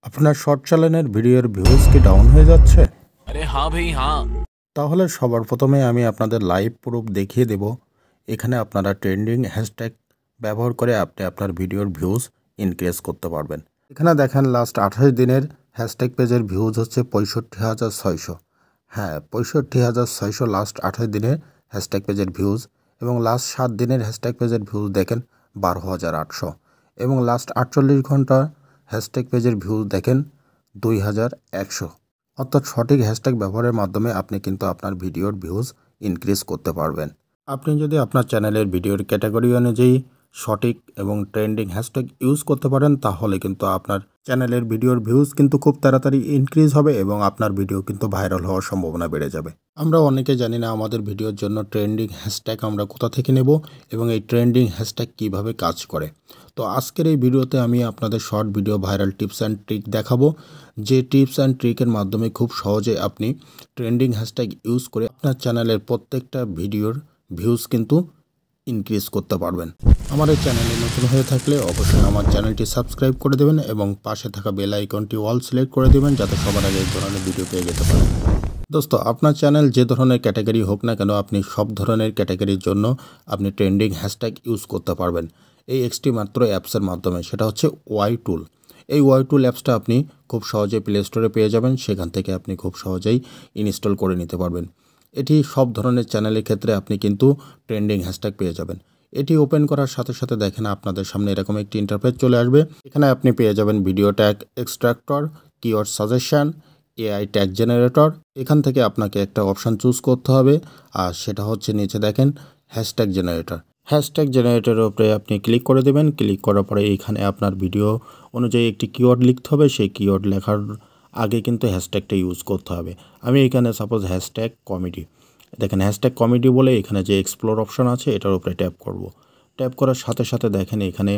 আপনার শর্ট চ্যানেলের ভিডিওর ভিউজ কি ডাউন হয়ে যাচ্ছে? अरे हाँ भाई हाँ। তাহলে সবার প্রথমে আমি আপনাদের লাইভ প্রুফ দেখিয়ে দেব। এখানে আপনারা ট্রেন্ডিং হ্যাশট্যাগ ব্যবহার করে আপনি আপনার ভিডিওর ভিউজ ইনক্রিজ করতে পারবেন। এখানে দেখেন লাস্ট 28 দিনের হ্যাশট্যাগ পেজের ভিউজ হচ্ছে 65,600। হ্যাঁ, 65,600 লাস্ট 28 দিনের হ্যাশট্যাগ পেজের ভিউজ, এবং লাস্ট 7 দিনের হ্যাশট্যাগ পেজের ভিউজ দেখেন 12,800, এবং লাস্ট 48 ঘন্টার হ্যাশট্যাগ পেজের ভিউজ দেখেন 2,100। অর্থাৎ সঠিক হ্যাশট্যাগ ব্যবহারের মাধ্যমে আপনি কিন্তু আপনার ভিডিওর ভিউজ ইনক্রিজ করতে পারবেন। আপনি যদি আপনার চ্যানেলের ভিডিওর ক্যাটাগরি অনুযায়ী সঠিক এবং ট্রেন্ডিং হ্যাশট্যাগ ইউজ করতে পারেন, তাহলে কিন্তু আপনার চ্যানেলের ভিডিওর ভিউজ কিন্তু খুব তাড়াতাড়ি ইনক্রিজ হবে এবং আপনার ভিডিও কিন্তু ভাইরাল হওয়ার সম্ভাবনা বেড়ে যাবে। আমরা অনেকে জানি না আমাদের ভিডিওর জন্য ট্রেন্ডিং হ্যাশট্যাগ আমরা কোথা থেকে নেব এবং এই ট্রেন্ডিং হ্যাশট্যাগ কিভাবে কাজ করে। তো আজকের এই ভিডিওতে আমি আপনাদের short video viral tips and trick দেখাবো, যে টিপস অ্যান্ড ট্রিকের মাধ্যমে খুব সহজে আপনি ট্রেন্ডিং হ্যাশট্যাগ ইউজ করে আপনার চ্যানেলের প্রত্যেকটা ভিডিওর ভিউজ কিন্তু ইনক্রিজ করতে পারবেন। আমার এই চ্যানেলে নতুন হয়ে থাকলে অবশ্যই আমার চ্যানেলটি সাবস্ক্রাইব করে দেবেন এবং পাশে থাকা বেল আইকনটি অল সিলেক্ট করে দেবেন, যাতে সবার আগে এই ধরনের ভিডিও পেয়ে যেতে পারেন। দোস্ত, আপনার চ্যানেল যে ধরনের ক্যাটাগরি হোক না কেন, আপনি সব ধরনের ক্যাটাগরির জন্য আপনি ট্রেন্ডিং হ্যাশট্যাগ ইউজ করতে পারবেন এই একটি মাত্র অ্যাপসের মাধ্যমে, সেটা হচ্ছে ওয়াই টুল। এই ওয়াই টুল অ্যাপসটা আপনি খুব সহজেই প্লে স্টোরে পেয়ে যাবেন, সেখান থেকে আপনি খুব সহজেই ইনস্টল করে নিতে পারবেন। এটি সব ধরনের চ্যানেলের ক্ষেত্রে আপনি কিন্তু ট্রেন্ডিং হ্যাশট্যাগ পেয়ে যাবেন। এটি ওপেন করার সাথে সাথে দেখেন আপনাদের সামনে এরকম একটি ইন্টারফেস চলে আসবে। এখানে আপনি পেয়ে যাবেন video tag extractor, keyword suggestion, AI tag generator. এখান থেকে আপনাকে একটা অপশান চুজ করতে হবে, আর সেটা হচ্ছে নিচে দেখেন হ্যাশট্যাগ জেনারেটর। হ্যাশট্যাগ জেনারেটরের উপরে আপনি ক্লিক করে দেবেন। ক্লিক করার পরে এখানে আপনার ভিডিও অনুযায়ী একটি কিওয়ার্ড লিখতে হবে। সেই কিওয়ার্ড লেখার আগে কিন্তু হ্যাশট্যাগটা ইউজ করতে হবে। আমি এখানে সাপোজ হ্যাশট্যাগ কমেডি, দেখেন হ্যাশট্যাগ কমেডি বলে এখানে যে এক্সপ্লোর অপশন আছে এটার উপরে ট্যাপ করব। ট্যাপ করার সাথে সাথে দেখেন এখানে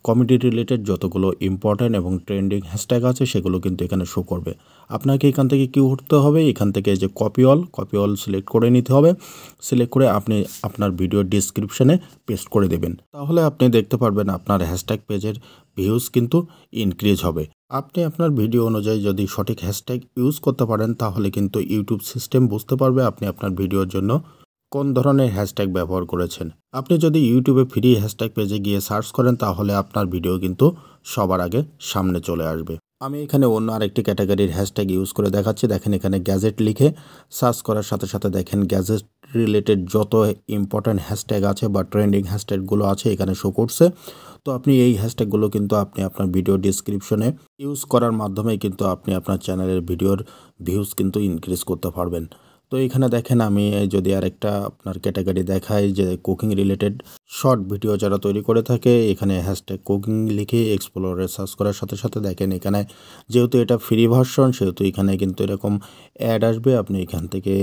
কমেডি রিলেটেড যতগুলো ইম্পর্ট্যান্ট এবং ট্রেন্ডিং হ্যাশট্যাগ আছে সেগুলো কিন্তু এখানে শো করবে। আপনাকে এখান থেকে কী করতে হবে, এখান থেকে যে কপি অল সিলেক্ট করে নিতে হবে। সিলেক্ট করে আপনি আপনার ভিডিওর ডিসক্রিপশানে পেস্ট করে দেবেন। তাহলে আপনি দেখতে পারবেন আপনার হ্যাশট্যাগ পেজের ভিউজ কিন্তু ইনক্রিজ হবে। আপনি আপনার ভিডিও অনুযায়ী যদি সঠিক হ্যাশট্যাগ ইউজ করতে পারেন, তাহলে কিন্তু ইউটিউব সিস্টেম বুঝতে পারবে আপনি আপনার ভিডিওর জন্য কোন ধরনের হ্যাশট্যাগ ব্যবহার করেছেন। আপনি যদি ইউটিউবে ফ্রি হ্যাশট্যাগ পেজে গিয়ে সার্চ করেন, তাহলে আপনার ভিডিও কিন্তু সবার আগে সামনে চলে আসবে। আমি এখানে অন্য আরেকটি ক্যাটাগরির হ্যাশট্যাগ ইউজ করে দেখাচ্ছি। দেখেন এখানে গ্যাজেট লিখে সার্চ করার সাথে সাথে দেখেন গ্যাজেট রিলেটেড যত ইম্পর্ট্যান্ট হ্যাশট্যাগ আছে বা ট্রেন্ডিং হ্যাশট্যাগুলো আছে এখানে শো করছে। তো আপনি এই হ্যাশট্যাগুলো কিন্তু আপনি আপনার ভিডিও ডিসক্রিপশনে ইউজ করার মাধ্যমে কিন্তু আপনি আপনার চ্যানেলের ভিডিওর ভিউজ কিন্তু ইনক্রিজ করতে পারবেন। তো এখানে দেখেন আমি যদি আরেকটা আপনার ক্যাটাগরি দেখাই, যে কুকিং রিলেটেড শর্ট ভিডিও যারা তৈরি করে থাকে, এখানে হ্যাশট্যাগ কুকিং লিখে এক্সপ্লোরে সার্চ করার সাথে সাথে দেখেন এখানে যেহেতু এটা ফ্রি ভার্সন, সেহেতু এখানে কিন্তু এরকম অ্যাড আসবে। আপনি এখান থেকে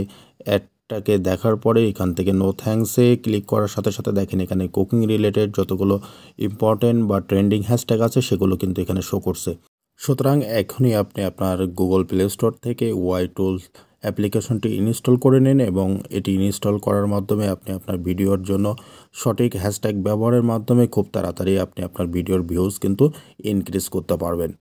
অ্যাডটাকে দেখার পরে এখান থেকে নো থ্যাঙ্কসে ক্লিক করার সাথে সাথে দেখেন এখানে কুকিং রিলেটেড যতগুলো ইম্পর্টেন্ট বা ট্রেন্ডিং হ্যাশট্যাগ আছে সেগুলো কিন্তু এখানে শো করছে। সুতরাং এখনই আপনি আপনার গুগল প্লে স্টোর থেকে ওয়াই টুলস অ্যাপ্লিকেশনটি ইনস্টল করে নিন, এবং এটি ইনস্টল করার মাধ্যমে আপনি আপনার ভিডিওর জন্য সঠিক হ্যাশট্যাগ ব্যবহারের মাধ্যমে খুব তাড়াতাড়ি আপনি আপনার ভিডিওর ভিউজ কিন্তু ইনক্রিজ করতে পারবেন।